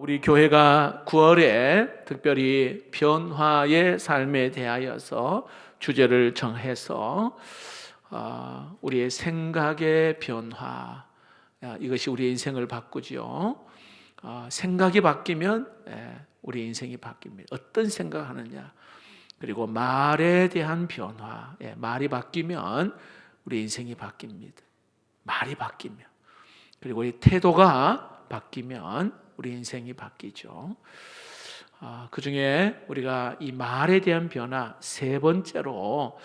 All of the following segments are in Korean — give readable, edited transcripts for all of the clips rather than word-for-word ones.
우리 교회가 9월에 특별히 변화의 삶에 대하여서 주제를 정해서 우리의 생각의 변화, 이것이 우리의 인생을 바꾸죠. 생각이 바뀌면 우리 인생이 바뀝니다. 어떤 생각하느냐, 그리고 말에 대한 변화, 말이 바뀌면 우리 인생이 바뀝니다. 말이 바뀌면, 그리고 이 태도가 바뀌면 우리 인생이 바뀌죠. 그 중에 우리가 이 말에 대한 변화 세 번째로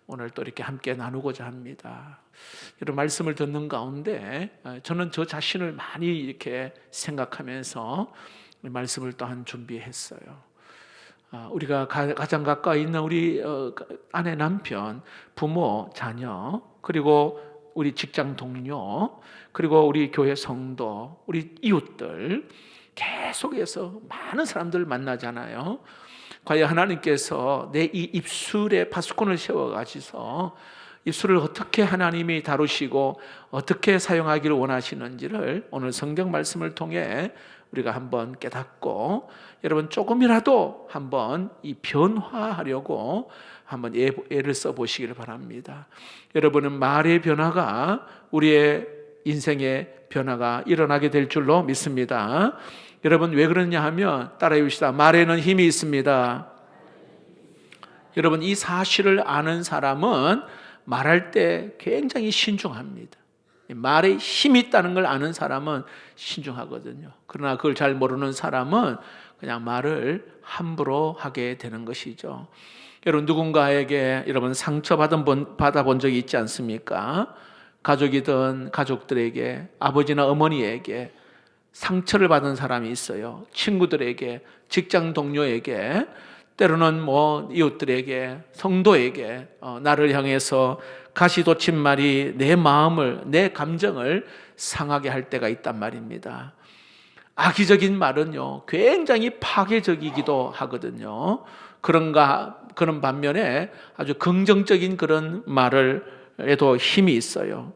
오늘 또 이렇게 함께 나누고자 합니다. 이런 말씀을 듣는 가운데 저는 저 자신을 많이 이렇게 생각하면서 말씀을 또한 준비했어요. 우리가 가장 가까이 있는 우리 아내, 남편, 부모, 자녀, 그리고 우리 직장 동료, 그리고 우리 교회 성도, 우리 이웃들, 계속해서 많은 사람들을 만나잖아요. 과연 하나님께서 내 이 입술에 파수꾼을 세워가지고 입술을 어떻게 하나님이 다루시고 어떻게 사용하기를 원하시는지를 오늘 성경 말씀을 통해 우리가 한번 깨닫고, 여러분 조금이라도 한번 이 변화하려고 한번 애를 써보시기를 바랍니다. 여러분은 말의 변화가 우리의 인생의 변화가 일어나게 될 줄로 믿습니다. 여러분 왜 그러냐 하면 따라해 봅시다. 말에는 힘이 있습니다. 여러분 이 사실을 아는 사람은 말할 때 굉장히 신중합니다. 말에 힘이 있다는 걸 아는 사람은 신중하거든요. 그러나 그걸 잘 모르는 사람은 그냥 말을 함부로 하게 되는 것이죠. 여러분 누군가에게 여러분 상처 받아본 적이 있지 않습니까? 가족이든 가족들에게, 아버지나 어머니에게 상처를 받은 사람이 있어요. 친구들에게, 직장 동료에게, 때로는 이웃들에게, 성도에게 나를 향해서 가시돋친 말이 내 마음을, 내 감정을 상하게 할 때가 있단 말입니다. 악의적인 말은요 굉장히 파괴적이기도 하거든요. 그런 반면에 아주 긍정적인 그런 말에도 힘이 있어요.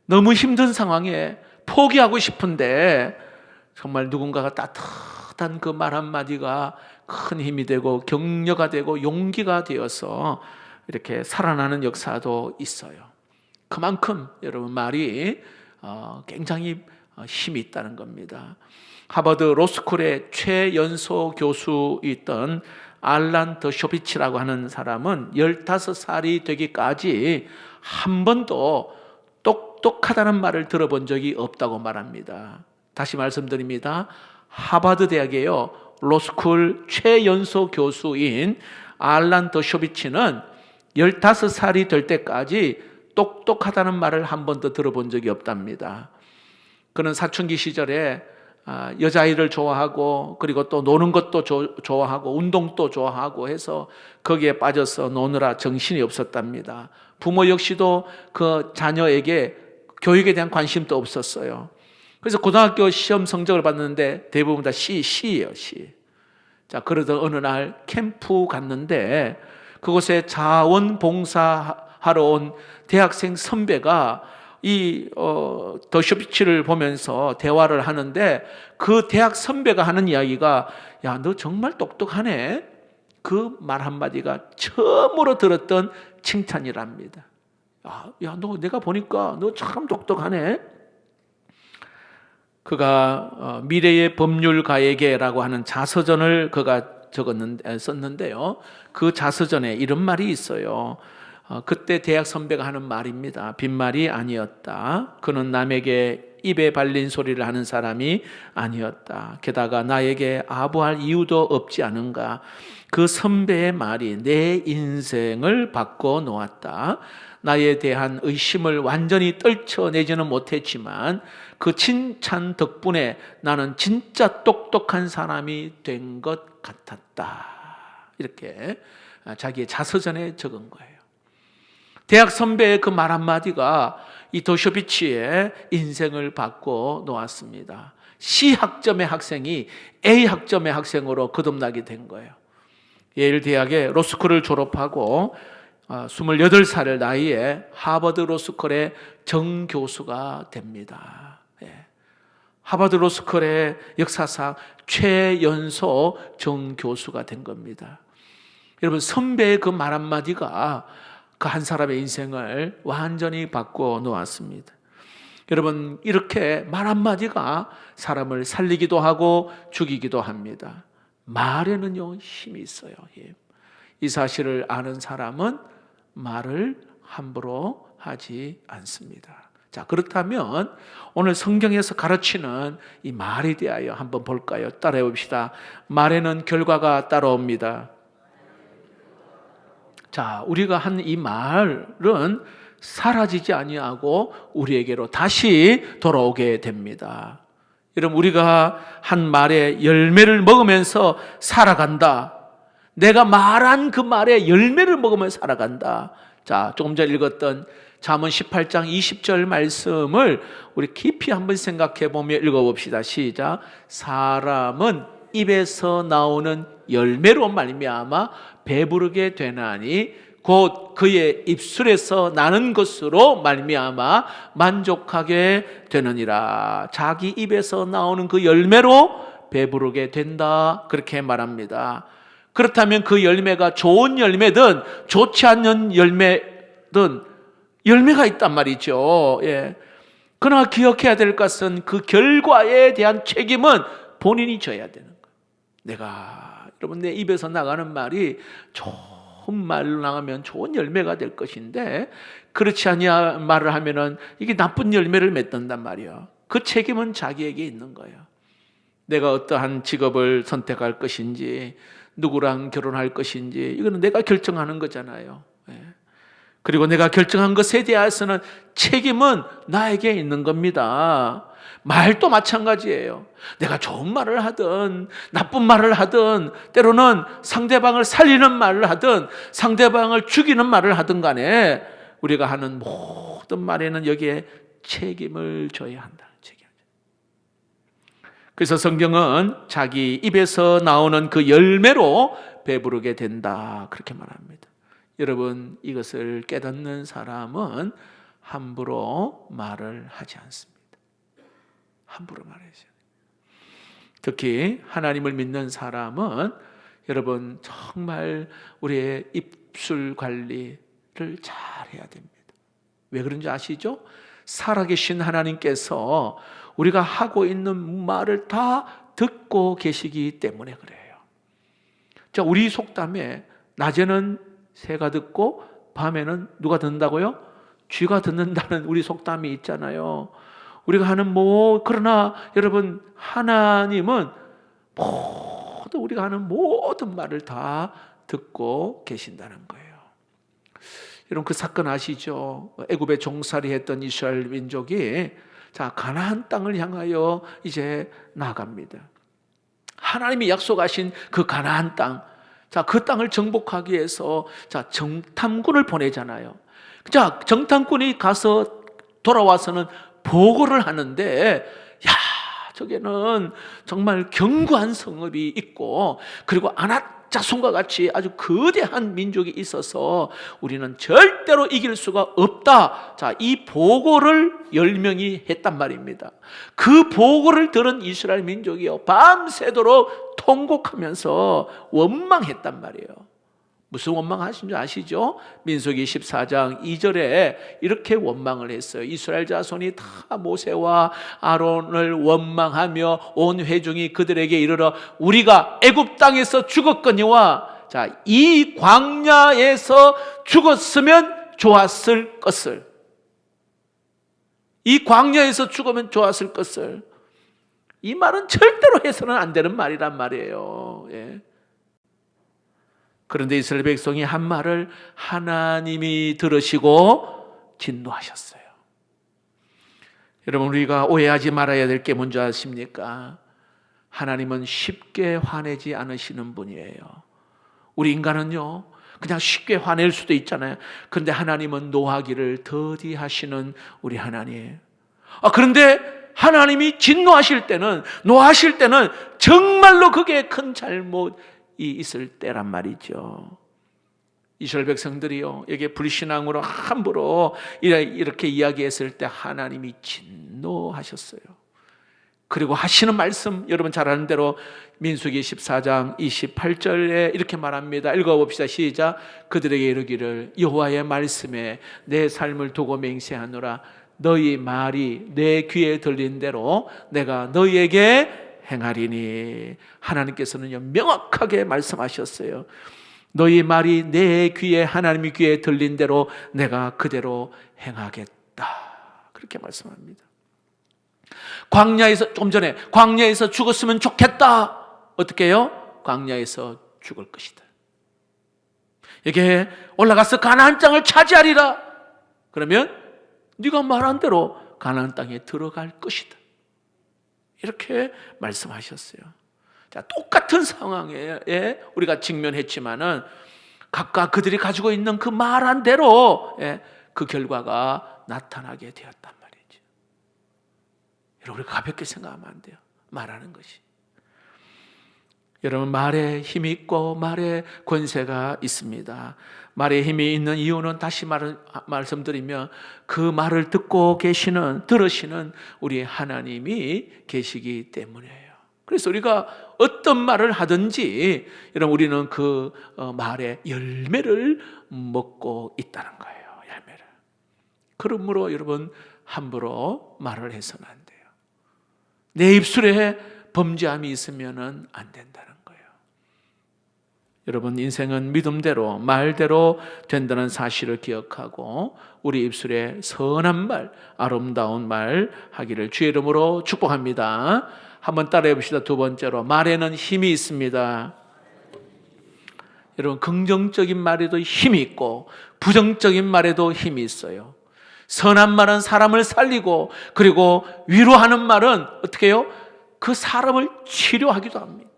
너무 힘든 상황에 포기하고 싶은데 정말 누군가가 따뜻한 그 말 한마디가 큰 힘이 되고 격려가 되고 용기가 되어서 이렇게 살아나는 역사도 있어요. 그만큼 여러분 말이 굉장히 힘이 있다는 겁니다. 하버드 로스쿨의 최연소 교수였던 알란 더쇼비치라고 하는 사람은 15살이 되기까지 한 번도 똑똑하다는 말을 들어본 적이 없다고 말합니다. 다시 말씀드립니다. 하버드 대학에요 로스쿨 최연소 교수인 알란 더쇼비치는 15살이 될 때까지 똑똑하다는 말을 한 번도 들어본 적이 없답니다. 그는 사춘기 시절에 여자아이를 좋아하고 그리고 또 노는 것도 좋아하고 운동도 좋아하고 해서 거기에 빠져서 노느라 정신이 없었답니다. 부모 역시도 그 자녀에게 교육에 대한 관심도 없었어요. 그래서 고등학교 시험 성적을 봤는데 대부분 다 C예요, C. 자, 그러던 어느 날 캠프 갔는데 그곳에 자원봉사하러 온 대학생 선배가 이 더쇼비치를 보면서 대화를 하는데 그 대학 선배가 하는 이야기가 야, 너 정말 똑똑하네. 그 말 한마디가 처음으로 들었던 칭찬이랍니다. 야, 너 내가 보니까 너 참 똑똑하네. 그가 미래의 법률가에게라고 하는 자서전을 그가 썼는데요. 그 자서전에 이런 말이 있어요. 그때 대학 선배가 하는 말입니다. 빈말이 아니었다. 그는 남에게 입에 발린 소리를 하는 사람이 아니었다. 게다가 나에게 아부할 이유도 없지 않은가. 그 선배의 말이 내 인생을 바꿔 놓았다. 나에 대한 의심을 완전히 떨쳐내지는 못했지만 그 칭찬 덕분에 나는 진짜 똑똑한 사람이 된 것 같았다. 이렇게 자기의 자서전에 적은 거예요. 대학 선배의 그 말 한마디가 이 더쇼비치의 인생을 바꿔 놓았습니다. C학점의 학생이 A학점의 학생으로 거듭나게 된 거예요. 예일 대학의 로스쿨을 졸업하고 28살 나이에 하버드 로스쿨의 정교수가 됩니다. 하버드 로스쿨의 역사상 최연소 정교수가 된 겁니다. 여러분, 선배의 그 말 한마디가 그 한 사람의 인생을 완전히 바꿔 놓았습니다. 여러분, 이렇게 말 한마디가 사람을 살리기도 하고 죽이기도 합니다. 말에는요, 힘이 있어요. 이 사실을 아는 사람은 말을 함부로 하지 않습니다. 자, 그렇다면 오늘 성경에서 가르치는 이 말에 대하여 한번 볼까요? 따라해 봅시다. 말에는 결과가 따라옵니다. 자, 우리가 한 이 말은 사라지지 아니하고 우리에게로 다시 돌아오게 됩니다. 여러분, 우리가 한 말의 열매를 먹으면서 살아간다. 내가 말한 그 말의 열매를 먹으면 살아간다. 자, 조금 전에 읽었던 잠언 18장 20절 말씀을 우리 깊이 한번 생각해 보며 읽어봅시다. 시작. 사람은 입에서 나오는 열매로 말미암아 배부르게 되나니 곧 그의 입술에서 나는 것으로 말미암아 만족하게 되느니라. 자기 입에서 나오는 그 열매로 배부르게 된다, 그렇게 말합니다. 그렇다면 그 열매가 좋은 열매든 좋지 않는 열매든 열매가 있단 말이죠. 그러나 기억해야 될 것은 그 결과에 대한 책임은 본인이 져야 되는 거예요. 여러분, 내 입에서 나가는 말이 좋은 말로 나가면 좋은 열매가 될 것인데, 그렇지 아니한 말을 하면은 이게 나쁜 열매를 맺는단 말이에요. 그 책임은 자기에게 있는 거예요. 내가 어떠한 직업을 선택할 것인지, 누구랑 결혼할 것인지, 이거는 내가 결정하는 거잖아요. 그리고 내가 결정한 것에 대해서는 책임은 나에게 있는 겁니다. 말도 마찬가지예요. 내가 좋은 말을 하든 나쁜 말을 하든, 때로는 상대방을 살리는 말을 하든 상대방을 죽이는 말을 하든 간에 우리가 하는 모든 말에는 여기에 책임을 져야 한다. 그래서 성경은 자기 입에서 나오는 그 열매로 배부르게 된다, 그렇게 말합니다. 여러분, 이것을 깨닫는 사람은 함부로 말을 하지 않습니다. 함부로 말하지. 특히 하나님을 믿는 사람은 여러분 정말 우리의 입술 관리를 잘 해야 됩니다. 왜 그런지 아시죠? 살아계신 하나님께서 우리가 하고 있는 말을 다 듣고 계시기 때문에 그래요. 자, 우리 속담에 낮에는 새가 듣고 밤에는 누가 듣는다고요? 쥐가 듣는다는 우리 속담이 있잖아요. 우리가 하는 그러나 여러분, 하나님은 모든 우리가 하는 모든 말을 다 듣고 계신다는 거예요. 여러분, 그 사건 아시죠? 애굽에 종살이 했던 이스라엘 민족이 가나안 땅을 향하여 이제 나갑니다. 하나님이 약속하신 그 가나안 땅, 그 땅을 정복하기 위해서 정탐꾼을 보내잖아요. 정탐꾼이 가서 돌아와서는 보고를 하는데, 저게는 정말 견고한 성읍이 있고, 그리고 아낙자손과 같이 아주 거대한 민족이 있어서 우리는 절대로 이길 수가 없다. 이 보고를 10명이 했단 말입니다. 그 보고를 들은 이스라엘 민족이요, 밤새도록 통곡하면서 원망했단 말이에요. 무슨 원망하신 줄 아시죠? 민수기 14장 2절에 이렇게 원망을 했어요. 이스라엘 자손이 다 모세와 아론을 원망하며 온 회중이 그들에게 이르러 우리가 애굽 땅에서 죽었거니와 이 광야에서 죽었으면 좋았을 것을, 이 광야에서 죽으면 좋았을 것을. 이 말은 절대로 해서는 안 되는 말이란 말이에요. 그런데 이스라엘 백성이 한 말을 하나님이 들으시고 진노하셨어요. 여러분, 우리가 오해하지 말아야 될 게 뭔지 아십니까? 하나님은 쉽게 화내지 않으시는 분이에요. 우리 인간은요, 그냥 쉽게 화낼 수도 있잖아요. 그런데 하나님은 노하기를 더디하시는 우리 하나님. 그런데 하나님이 진노하실 때는, 노하실 때는 정말로 그게 큰 잘못이 있을 때란 말이죠. 이스라엘 백성들이요, 여기에 불신앙으로 함부로 이렇게 이야기했을 때 하나님이 진노하셨어요. 그리고 하시는 말씀 여러분 잘 아는 대로 민수기 14장 28절에 이렇게 말합니다. 읽어봅시다. 시작. 그들에게 이르기를 여호와의 말씀에 내 삶을 두고 맹세하노라. 너희 말이 내 귀에 들린 대로 내가 너희에게 행하리니. 하나님께서는요 명확하게 말씀하셨어요. 너희 말이 내 귀에, 하나님의 귀에 들린 대로 내가 그대로 행하겠다. 그렇게 말씀합니다. 광야에서, 좀 전에 광야에서 죽었으면 좋겠다. 어떻게 해요? 광야에서 죽을 것이다. 이게 올라가서 가나안 땅을 차지하리라. 그러면 네가 말한 대로 가나안 땅에 들어갈 것이다. 이렇게 말씀하셨어요. 자, 똑같은 상황에 우리가 직면했지만은 각각 그들이 가지고 있는 그 말한 대로 그 결과가 나타나게 되었단 말이죠. 여러분, 우리가 가볍게 생각하면 안 돼요. 말하는 것이. 여러분, 말에 힘이 있고 말에 권세가 있습니다. 말에 힘이 있는 이유는 다시 말씀드리면 그 말을 듣고 들으시는 우리 하나님이 계시기 때문이에요. 그래서 우리가 어떤 말을 하든지 여러분 우리는 그 말의 열매를 먹고 있다는 거예요. 열매를. 그러므로 여러분 함부로 말을 해서는 안 돼요. 내 입술에 범죄함이 있으면 안 된다는 거예요. 여러분 인생은 믿음대로 말대로 된다는 사실을 기억하고 우리 입술에 선한 말, 아름다운 말 하기를 주의 이름으로 축복합니다. 한번 따라해 봅시다. 두 번째로, 말에는 힘이 있습니다. 여러분, 긍정적인 말에도 힘이 있고 부정적인 말에도 힘이 있어요. 선한 말은 사람을 살리고, 그리고 위로하는 말은 어떻게 해요? 그 사람을 치료하기도 합니다.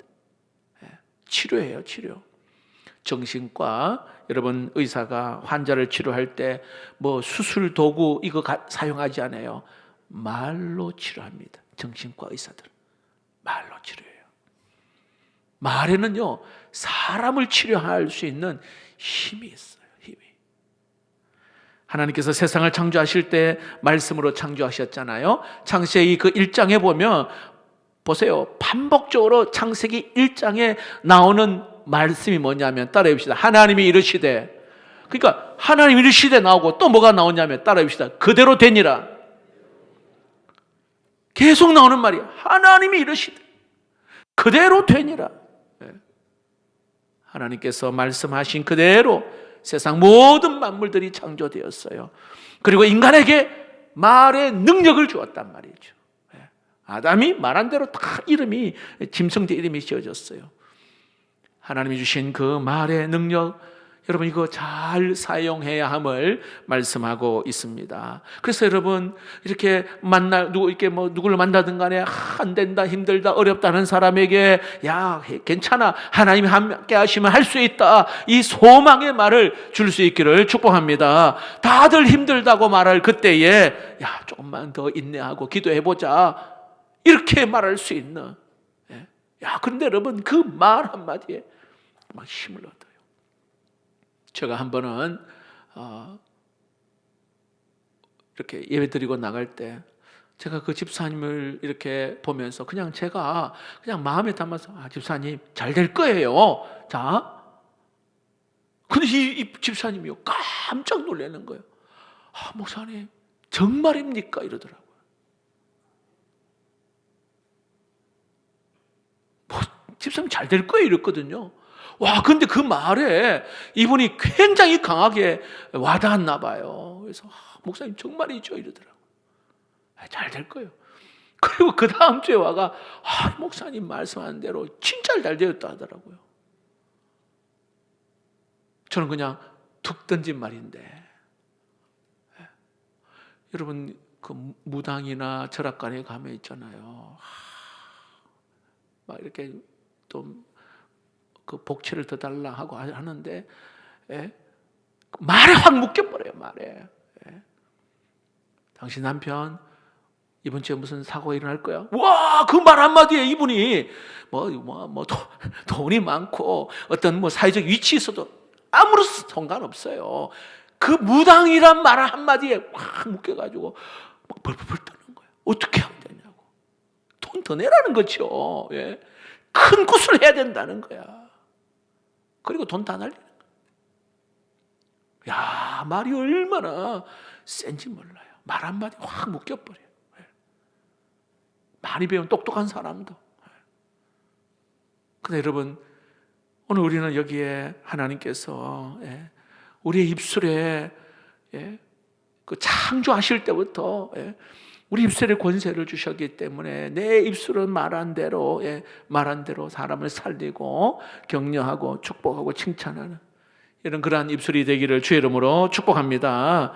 치료해요, 치료. 정신과, 여러분 의사가 환자를 치료할 때 뭐 수술 도구 이거 사용하지 않아요. 말로 치료합니다. 정신과 의사들은 말로 치료해요. 말에는요 사람을 치료할 수 있는 힘이 있어요. 힘이. 하나님께서 세상을 창조하실 때 말씀으로 창조하셨잖아요. 창세기 그 1장에 보면 보세요. 반복적으로 창세기 1장에 나오는 말씀이 뭐냐면, 따라해 봅시다. 하나님이 이르시되. 그러니까 하나님이 이르시되 나오고 또 뭐가 나오냐면, 따라해 봅시다. 그대로 되니라. 계속 나오는 말이 하나님이 이르시되 그대로 되니라. 하나님께서 말씀하신 그대로 세상 모든 만물들이 창조되었어요. 그리고 인간에게 말의 능력을 주었단 말이죠. 아담이 말한 대로 다 이름이, 짐승대 이름이 지어졌어요. 하나님이 주신 그 말의 능력, 여러분 이거 잘 사용해야 함을 말씀하고 있습니다. 그래서 여러분 이렇게 누구를 만나든 간에 안 된다, 힘들다, 어렵다는 사람에게 야 괜찮아, 하나님이 함께 하시면 할 수 있다, 이 소망의 말을 줄 수 있기를 축복합니다. 다들 힘들다고 말할 그때에 야 조금만 더 인내하고 기도해보자, 이렇게 말할 수 있는. 야 그런데 여러분 그 말 한마디에 막 힘을 얻어요. 제가 한 번은 이렇게 예배 드리고 나갈 때 제가 그 집사님을 이렇게 보면서 제가 마음에 담아서 집사님 잘 될 거예요. 자, 근데 이 집사님이요 깜짝 놀라는 거예요. 목사님 정말입니까? 이러더라고요. 집사님 잘 될 거예요 이랬거든요. 와, 근데 그 말에 이분이 굉장히 강하게 와닿았나 봐요. 그래서 목사님 정말이죠 이러더라고요. 잘 될 거예요. 그리고 그 다음 주에 와가 목사님 말씀하는 대로 진짜 잘 되었다 하더라고요. 저는 그냥 툭 던진 말인데, 여러분 그 무당이나 절악관에 가면 있잖아요. 막 이렇게 또 그 복채를 더 달라 하고 하는데 말에 확 묶여버려요. 말에. 당신 남편 이번 주에 무슨 사고가 일어날 거야? 와, 그 말 한마디에 이분이 돈이 많고 어떤 사회적 위치에 있어도 아무런 상관없어요. 그 무당이란 말 한마디에 확 묶여가지고 막 벌벌 떠는 거예요. 어떻게 하면 되냐고. 돈 더 내라는 거죠. 예. 큰 굿을 해야 된다는 거야. 그리고 돈 다 날리는 거야. 야, 말이 얼마나 센지 몰라요. 말 한마디 확 묶여버려요. 예. 많이 배운 똑똑한 사람도. 예. 근데 여러분, 오늘 우리는 여기에 하나님께서 우리의 입술에 그 창조하실 때부터 우리 입술에 권세를 주셨기 때문에 내 입술은 말한 대로 사람을 살리고 격려하고 축복하고 칭찬하는 이런 그러한 입술이 되기를 주의 이름으로 축복합니다.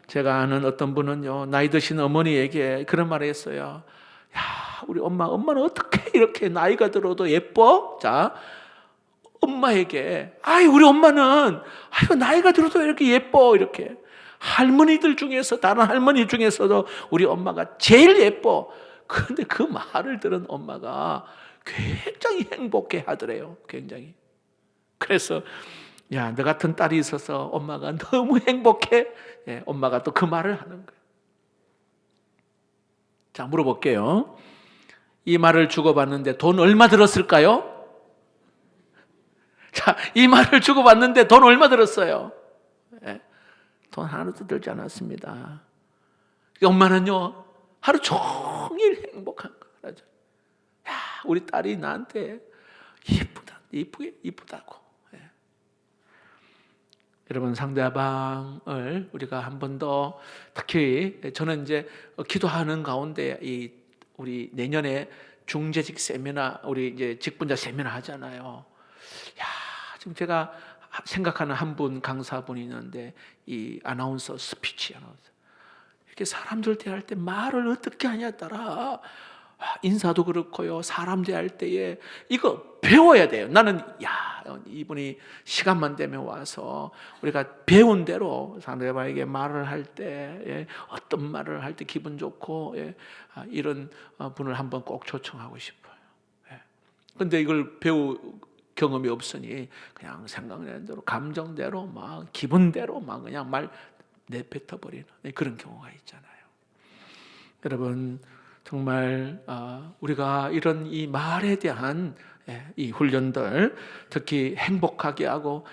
제가 아는 어떤 분은요, 나이 드신 어머니에게 그런 말을 했어요. 야, 우리 엄마는 어떻게 이렇게 나이가 들어도 예뻐? 자, 엄마에게, 우리 엄마는, 나이가 들어도 이렇게 예뻐, 이렇게. 할머니들 중에서, 다른 할머니 중에서도 우리 엄마가 제일 예뻐. 그런데 그 말을 들은 엄마가 굉장히 행복해 하더래요, 굉장히. 그래서, 야, 너 같은 딸이 있어서 엄마가 너무 행복해. 엄마가 또 그 말을 하는 거예요. 자, 물어볼게요. 이 말을 주고받는데 돈 얼마 들었을까요? 자, 이 말을 주고받는데 돈 얼마 들었어요? 돈 하나도 들지 않았습니다. 엄마는요, 하루 종일 행복한 거죠. 야, 우리 딸이 나한테 이쁘다고. 여러분, 상대방을 우리가 한 번 더, 특히 저는 이제 기도하는 가운데 우리 내년에 중재직 세미나, 우리 이제 직분자 세미나 하잖아요. 야, 지금 제가 생각하는 한 분 강사분이 있는데, 이 아나운서, 스피치 아나운서, 이렇게 사람들 대할 때 말을 어떻게 하냐에 따라 인사도 그렇고요, 사람 대할 때에 이거 배워야 돼요. 나는 이분이 시간만 되면 와서 우리가 배운 대로 상대방에게 말을 할 때 어떤 말을 할 때 기분 좋고 이런 분을 한번 꼭 초청하고 싶어요. 그런데 이걸 배우 경험이 없으니 그냥 생각나는 대로, 감정대로, 막 기분대로 막 그냥 말 내뱉어 버리는 그런 경우가 있잖아요. 여러분, 정말 우리가 이런 이 말에 대한 이 훈련들, 특히 행복하게 하고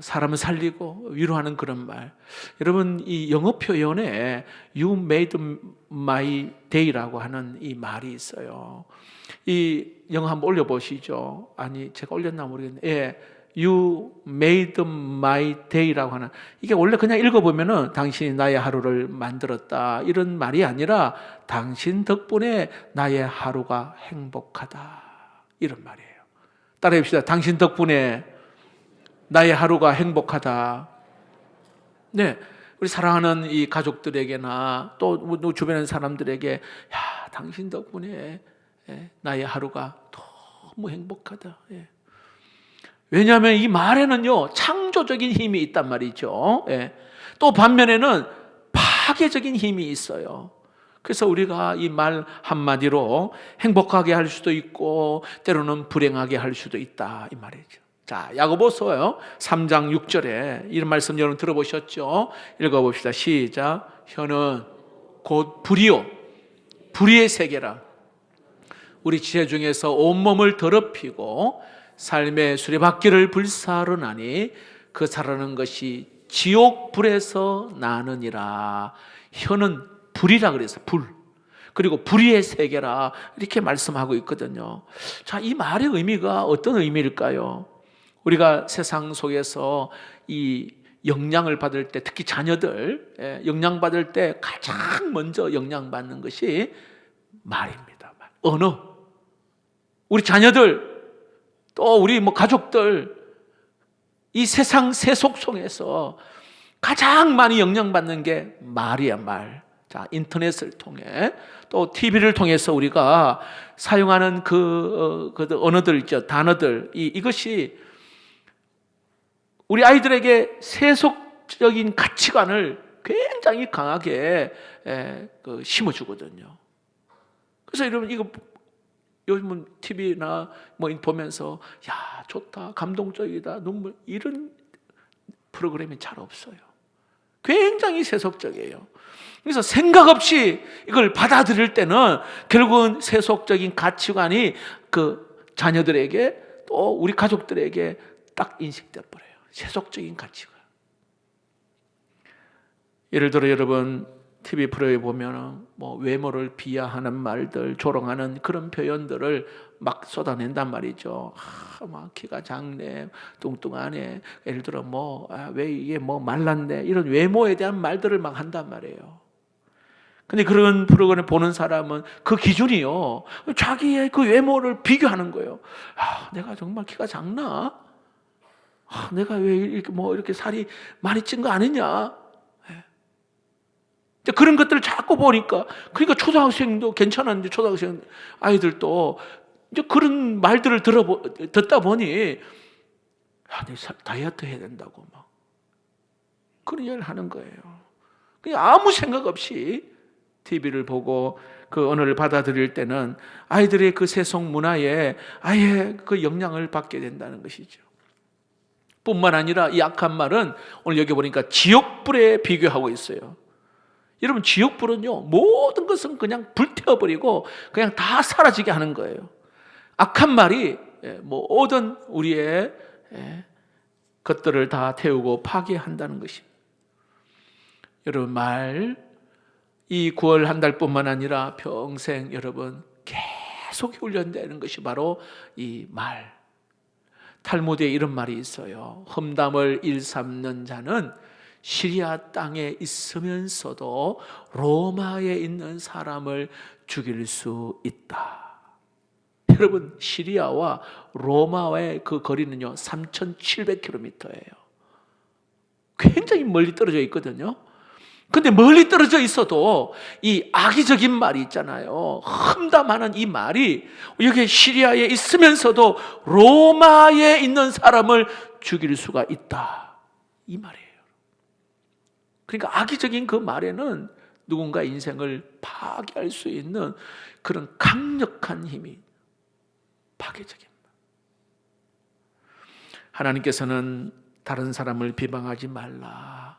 사람을 살리고 위로하는 그런 말. 여러분, 이 영어 표현에 You made my day라고 하는 이 말이 있어요. 이 영어 한번 올려보시죠. 아니, 제가 올렸나 모르겠는데, You made my day라고 하는, 이게 원래 그냥 읽어보면은 당신이 나의 하루를 만들었다, 이런 말이 아니라 당신 덕분에 나의 하루가 행복하다, 이런 말이에요. 따라해 봅시다. 당신 덕분에 나의 하루가 행복하다. 네, 우리 사랑하는 이 가족들에게나 또 주변의 사람들에게, 야, 당신 덕분에 나의 하루가 너무 행복하다. 왜냐하면 이 말에는요, 창조적인 힘이 있단 말이죠. 또 반면에는 파괴적인 힘이 있어요. 그래서 우리가 이 말 한마디로 행복하게 할 수도 있고 때로는 불행하게 할 수도 있다, 이 말이죠. 자, 야고보서 3장 6절에 이런 말씀 여러분 들어보셨죠? 읽어봅시다. 시작. 혀는 곧 불이요, 불의의 세계라. 우리 지체 중에서 온몸을 더럽히고 삶의 수레바퀴를 불사르나니 그 사르는 것이 지옥 불에서 나느니라. 혀는 불이라 그래서 불, 그리고 불의의 세계라, 이렇게 말씀하고 있거든요. 자, 이 말의 의미가 어떤 의미일까요? 우리가 세상 속에서 이 영향을 받을 때, 특히 자녀들 영향 받을 때 가장 먼저 영향받는 것이 말입니다. 언어. 우리 자녀들, 또 우리 가족들, 이 세상 세속 속에서 가장 많이 영향받는 게 말이야, 말. 자, 인터넷을 통해 또 TV를 통해서 우리가 사용하는 그 언어들 있죠, 단어들, 이것이 우리 아이들에게 세속적인 가치관을 굉장히 강하게 심어주거든요. 그래서 여러분, 이거 요즘은 TV나 보면서 야, 좋다, 감동적이다, 눈물, 이런 프로그램이 잘 없어요. 굉장히 세속적이에요. 그래서 생각 없이 이걸 받아들일 때는 결국은 세속적인 가치관이 그 자녀들에게 또 우리 가족들에게 딱 인식돼 버려요. 세속적인 가치관. 예를 들어 여러분 TV 프로에 보면 뭐 외모를 비하하는 말들, 조롱하는 그런 표현들을 막 쏟아낸단 말이죠. 막 키가 작네, 뚱뚱하네. 예를 들어 왜 이게 말랐네, 이런 외모에 대한 말들을 막 한단 말이에요. 근데 그런 프로그램을 보는 사람은 그 기준이요, 자기의 그 외모를 비교하는 거예요. 내가 정말 키가 작나? 내가 왜 이렇게 살이 많이 찐 거 아니냐? 그런 것들을 자꾸 보니까, 그러니까 초등학생도 괜찮았는데 초등학생 아이들도 이제 그런 말들을 듣다 보니 내 다이어트 해야 된다고 막 그런 얘기를 하는 거예요. 그냥 아무 생각 없이 TV를 보고 그 언어를 받아들일 때는 아이들의 그 세속 문화에 아예 그 영향을 받게 된다는 것이죠. 뿐만 아니라 이 악한 말은 오늘 여기 보니까 지옥불에 비교하고 있어요. 여러분, 지옥불은요, 모든 것은 그냥 불태워버리고 그냥 다 사라지게 하는 거예요. 악한 말이 모든 우리의 것들을 다 태우고 파괴한다는 것입니다. 여러분, 이 9월 한 달뿐만 아니라 평생 여러분 계속 훈련되는 것이 바로 이 말. 탈무드에 이런 말이 있어요. 험담을 일삼는 자는 시리아 땅에 있으면서도 로마에 있는 사람을 죽일 수 있다. 여러분, 시리아와 로마의 그 거리는요 3,700km예요. 굉장히 멀리 떨어져 있거든요. 근데 멀리 떨어져 있어도 이 악의적인 말이 있잖아요. 험담하는 이 말이 여기 시리아에 있으면서도 로마에 있는 사람을 죽일 수가 있다, 이 말이에요. 그러니까 악의적인 그 말에는 누군가 인생을 파괴할 수 있는 그런 강력한 힘이, 파괴적인 말. 하나님께서는 다른 사람을 비방하지 말라.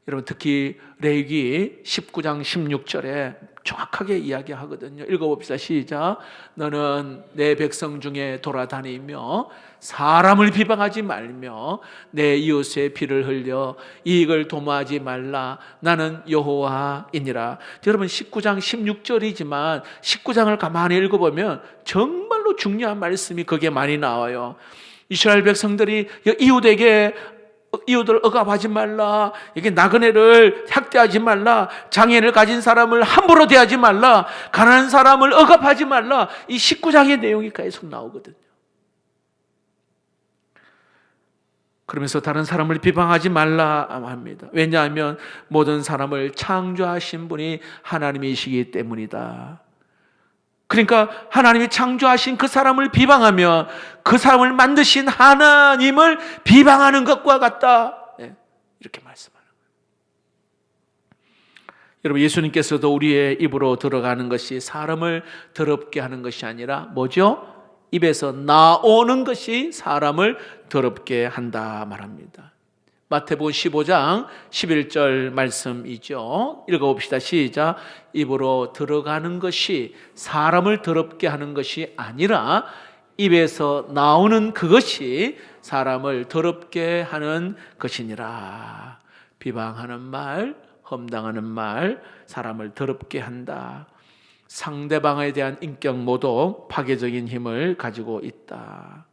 여러분, 특히 레위기 19장 16절에 정확하게 이야기하거든요. 읽어봅시다. 시작. 너는 내 백성 중에 돌아다니며 사람을 비방하지 말며 내 이웃의 피를 흘려 이익을 도모하지 말라. 나는 여호와이니라. 여러분, 19장 16절이지만 19장을 가만히 읽어보면 정말로 중요한 말씀이 거기에 많이 나와요. 이스라엘 백성들이 이웃을 억압하지 말라, 이게 나그네를 학대하지 말라, 장애를 가진 사람을 함부로 대하지 말라, 가난한 사람을 억압하지 말라, 이 19장의 내용이 계속 나오거든요. 그러면서 다른 사람을 비방하지 말라 합니다. 왜냐하면 모든 사람을 창조하신 분이 하나님이시기 때문이다. 그러니까 하나님이 창조하신 그 사람을 비방하면 그 사람을 만드신 하나님을 비방하는 것과 같다, 이렇게 말씀하는 거예요. 여러분, 예수님께서도 우리의 입으로 들어가는 것이 사람을 더럽게 하는 것이 아니라 뭐죠? 입에서 나오는 것이 사람을 더럽게 한다 말합니다. 마태복음 15장 11절 말씀이죠. 읽어봅시다. 시작. 입으로 들어가는 것이 사람을 더럽게 하는 것이 아니라 입에서 나오는 그것이 사람을 더럽게 하는 것이니라. 비방하는 말, 험담하는 말, 사람을 더럽게 한다. 상대방에 대한 인격 모독, 파괴적인 힘을 가지고 있다.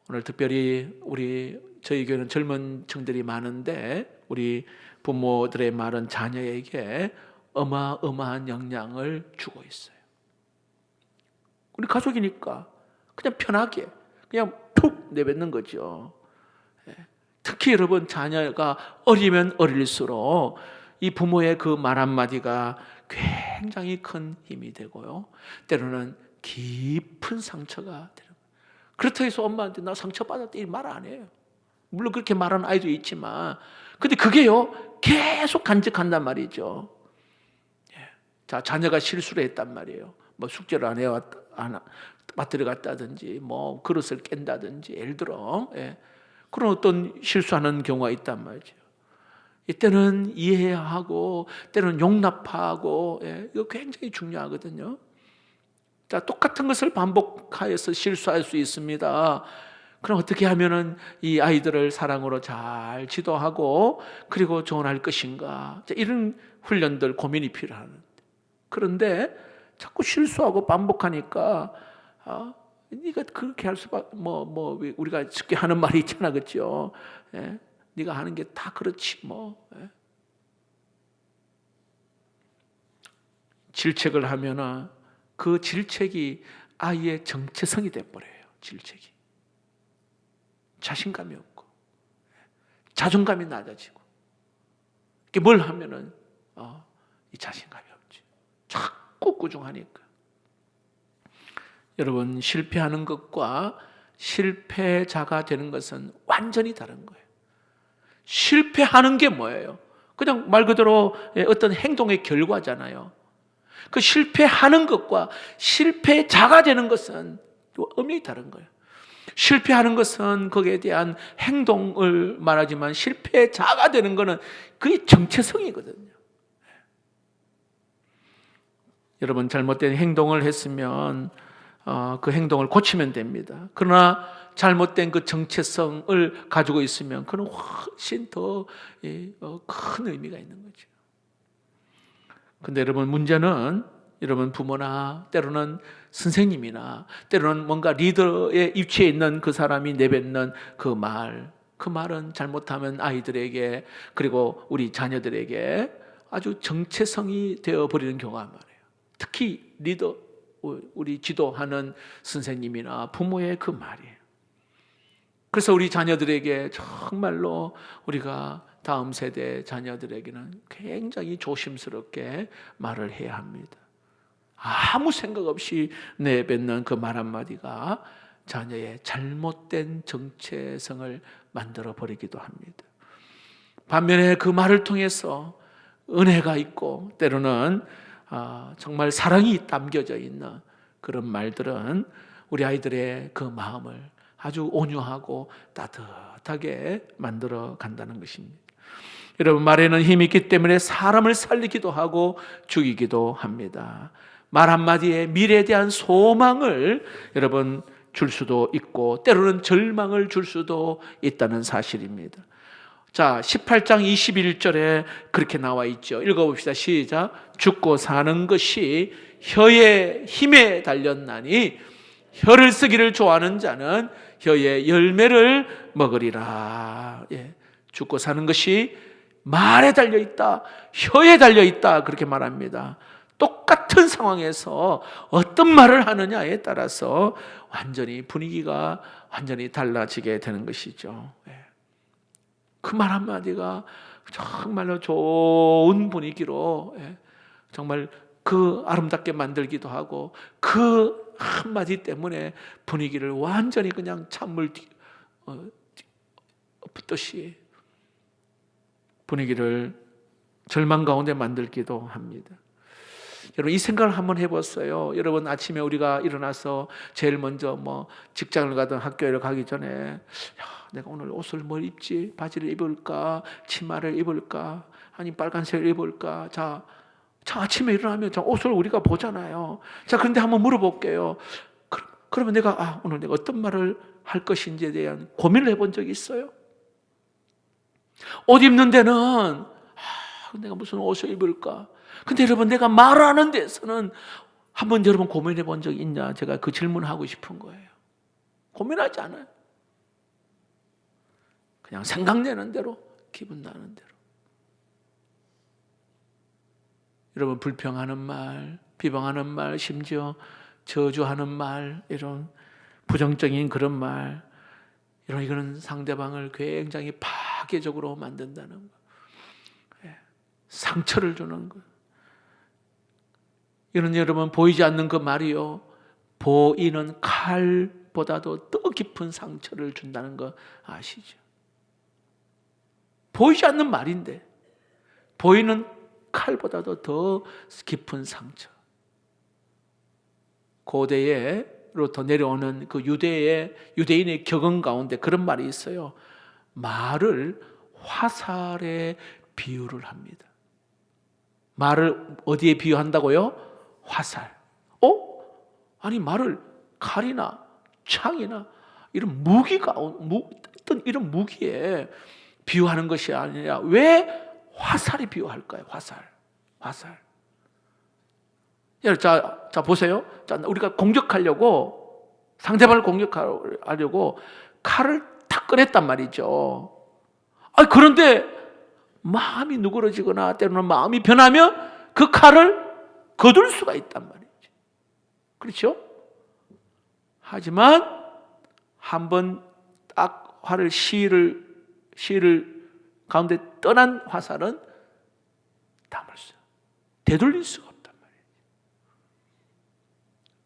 오늘 특별히 저희 교회는 젊은 층들이 많은데 우리 부모들의 말은 자녀에게 어마어마한 영향을 주고 있어요. 우리 가족이니까 그냥 편하게 그냥 푹 내뱉는 거죠. 특히 여러분, 자녀가 어리면 어릴수록 이 부모의 그 말 한마디가 굉장히 큰 힘이 되고요, 때로는 깊은 상처가 되는 거예요. 그렇다고 해서 엄마한테 나 상처받았다 이 말 안 해요. 물론 그렇게 말하는 아이도 있지만, 근데 그게요 계속 간직한단 말이죠. 자, 자녀가 실수를 했단 말이에요. 뭐 숙제를 안 해왔다, 빠뜨려 갔다든지, 뭐 그릇을 깬다든지, 예를 들어 그런 어떤 실수하는 경우가 있단 말이죠. 때는 이해해야 하고 때는 용납하고, 이거 굉장히 중요하거든요. 자, 똑같은 것을 반복하여서 실수할 수 있습니다. 그럼 어떻게 하면은 이 아이들을 사랑으로 잘 지도하고 그리고 조언할 것인가? 자, 이런 훈련들, 고민이 필요하는데, 그런데 자꾸 실수하고 반복하니까 네가 그렇게 할 수밖에, 우리가 쉽게 하는 말이 있잖아, 그렇죠? 네가 하는 게 다 그렇지 뭐. 질책을 하면은 그 질책이 아이의 정체성이 돼버려요. 질책이 자신감이 없고 자존감이 낮아지고, 이게 뭘 하면은 이 자신감이 없지. 자꾸 꾸중하니까. 여러분, 실패하는 것과 실패자가 되는 것은 완전히 다른 거예요. 실패하는 게 뭐예요? 그냥 말 그대로 어떤 행동의 결과잖아요. 그 실패하는 것과 실패자가 되는 것은 엄연히 다른 거예요. 실패하는 것은 거기에 대한 행동을 말하지만, 실패자가 되는 것은 그게 정체성이거든요. 여러분, 잘못된 행동을 했으면 그 행동을 고치면 됩니다. 그러나 잘못된 그 정체성을 가지고 있으면 그는 훨씬 더 큰 의미가 있는 거죠. 근데 여러분, 문제는 여러분 부모나 때로는 선생님이나 때로는 뭔가 리더의 위치에 있는 그 사람이 내뱉는 그 말은 잘못하면 아이들에게, 그리고 우리 자녀들에게 아주 정체성이 되어버리는 경우가 많아요. 특히 리더, 우리 지도하는 선생님이나 부모의 그 말이에요. 그래서 우리 자녀들에게 정말로 우리가 다음 세대 자녀들에게는 굉장히 조심스럽게 말을 해야 합니다. 아무 생각 없이 내뱉는 그 말 한마디가 자녀의 잘못된 정체성을 만들어 버리기도 합니다. 반면에 그 말을 통해서 은혜가 있고 때로는 정말 사랑이 담겨져 있는 그런 말들은 우리 아이들의 그 마음을 아주 온유하고 따뜻하게 만들어 간다는 것입니다. 여러분, 말에는 힘이 있기 때문에 사람을 살리기도 하고 죽이기도 합니다. 말 한마디에 미래에 대한 소망을 여러분 줄 수도 있고 때로는 절망을 줄 수도 있다는 사실입니다. 자, 18장 21절에 그렇게 나와 있죠. 읽어봅시다. 시작. 죽고 사는 것이 혀의 힘에 달렸나니 혀를 쓰기를 좋아하는 자는 혀의 열매를 먹으리라. 죽고 사는 것이 말에 달려있다, 혀에 달려있다, 그렇게 말합니다. 똑같은 상황에서 어떤 말을 하느냐에 따라서 완전히 분위기가 완전히 달라지게 되는 것이죠. 그 말 한마디가 정말로 좋은 분위기로 정말 그 아름답게 만들기도 하고, 그 한마디 때문에 분위기를 완전히 그냥 찬물 붓듯이 분위기를 절망 가운데 만들기도 합니다. 여러분, 이 생각을 한번 해봤어요. 여러분, 아침에 우리가 일어나서 제일 먼저 직장을 가든 학교를 가기 전에 내가 오늘 옷을 뭘 입지? 바지를 입을까? 치마를 입을까? 아니 빨간색을 입을까? 자, 아침에 일어나면 옷을 우리가 보잖아요. 자, 그런데 한번 물어볼게요. 그러면 오늘 내가 어떤 말을 할 것인지에 대한 고민을 해본 적이 있어요? 옷 입는 데는 내가 무슨 옷을 입을까? 근데 여러분, 내가 말하는 데서는 한번 여러분 고민해 본 적이 있냐? 제가 그 질문하고 싶은 거예요. 고민하지 않아요. 그냥 생각내는 대로, 기분 나는 대로. 여러분, 불평하는 말, 비방하는 말, 심지어 저주하는 말, 이런 부정적인 그런 말, 이거는 상대방을 굉장히 파괴적으로 만든다는 거. 상처를 주는 것. 이런 여러분, 보이지 않는 그 말이요, 보이는 칼보다도 더 깊은 상처를 준다는 거 아시죠? 보이지 않는 말인데 보이는 칼보다도 더 깊은 상처. 고대에로부터 내려오는 그 유대인의 격언 가운데 그런 말이 있어요. 말을 화살에 비유를 합니다. 말을 어디에 비유한다고요? 화살. 아니 말을 칼이나 창이나 이런 무기가 어떤 이런 무기에 비유하는 것이 아니라 왜 화살이 비유할까요? 화살. 자 보세요. 자, 우리가 공격하려고 상대방을 공격하려고 칼을 탁 꺼냈단 말이죠. 그런데 마음이 누그러지거나 때로는 마음이 변하면 그 칼을 거둘 수가 있단 말이죠. 그렇죠? 하지만 한번 딱 활을 시를 가운데 떠난 화살은 되돌릴 수가 없단 말이에요.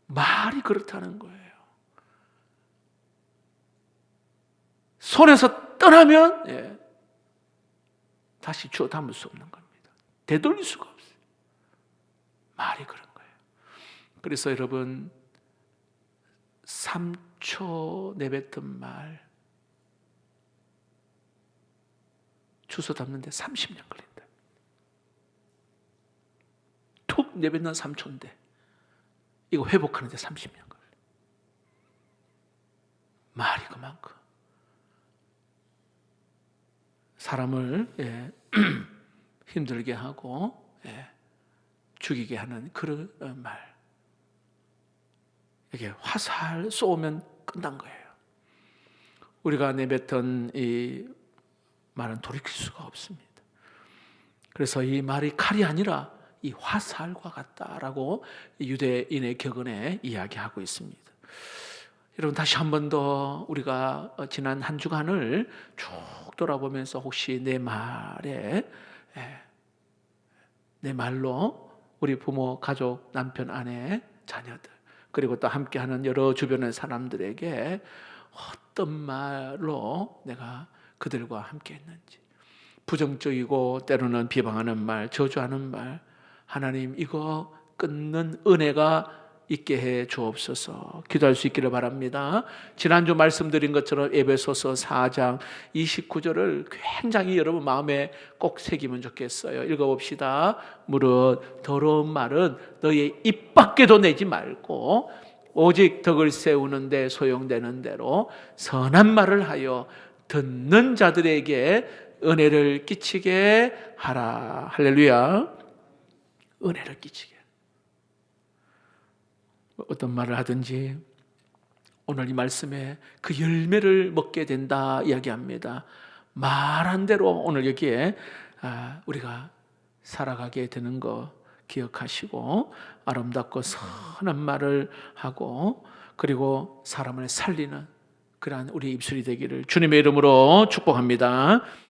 말이 그렇다는 거예요. 손에서 떠나면 다시 주워 담을 수 없는 겁니다. 되돌릴 수가 없어요. 말이 그런 거예요. 그래서 여러분 3초 내뱉은 말 주워 담는데 30년 걸린다. 툭 내뱉는 3초인데 이거 회복하는데 30년 걸려. 말이 그만큼 사람을 힘들게 하고 죽이게 하는 그런 말. 이게 화살 쏘면 끝난 거예요. 우리가 내뱉은 이 말은 돌이킬 수가 없습니다. 그래서 이 말이 칼이 아니라 이 화살과 같다라고 유대인의 격언에 이야기하고 있습니다. 여러분 다시 한 번 더 우리가 지난 한 주간을 쭉 돌아보면서 혹시 내 말로 우리 부모, 가족, 남편, 아내, 자녀들 그리고 또 함께하는 여러 주변의 사람들에게 어떤 말로 내가 그들과 함께했는지 부정적이고 때로는 비방하는 말, 저주하는 말 하나님 이거 끊는 은혜가 있게 해 주옵소서. 기도할 수 있기를 바랍니다. 지난주 말씀드린 것처럼 에베소서 4장 29절을 굉장히 여러분 마음에 꼭 새기면 좋겠어요. 읽어봅시다. 무릇 더러운 말은 너의 입 밖에도 내지 말고 오직 덕을 세우는 데 소용되는 대로 선한 말을 하여 듣는 자들에게 은혜를 끼치게 하라. 할렐루야. 은혜를 끼치게. 어떤 말을 하든지 오늘 이 말씀에 그 열매를 먹게 된다 이야기합니다. 말한 대로 오늘 여기에 우리가 살아가게 되는 거 기억하시고 아름답고 선한 말을 하고 그리고 사람을 살리는 그러한 우리 입술이 되기를 주님의 이름으로 축복합니다.